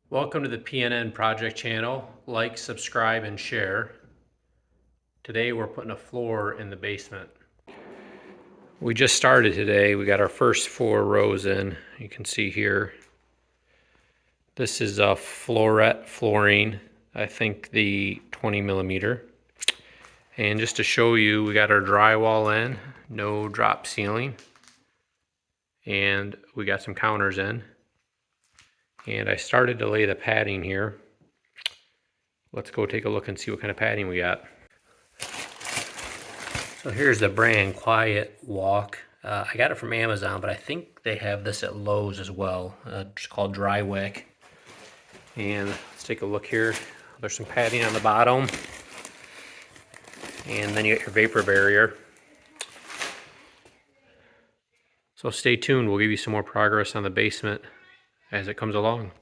Welcome to the PNN project channel. Like, subscribe, and share. Today we're putting a floor in the basement. We just started today. We got our first 4 rows in. You can see here. This is a Flooret flooring. I think the 20 millimeter. And just to show you, we got our drywall in, no drop ceiling. And we got some counters in. And I started to lay the padding here. Let's go take a look and see what kind of padding we got. So here's the brand Quiet Walk. I got it from Amazon, but I think they have this at Lowe's as well. It's called Dry Wick. And let's take a look here. There's some padding on the bottom. And then you get your vapor barrier. So stay tuned. We'll give you some more progress on the basement as it comes along.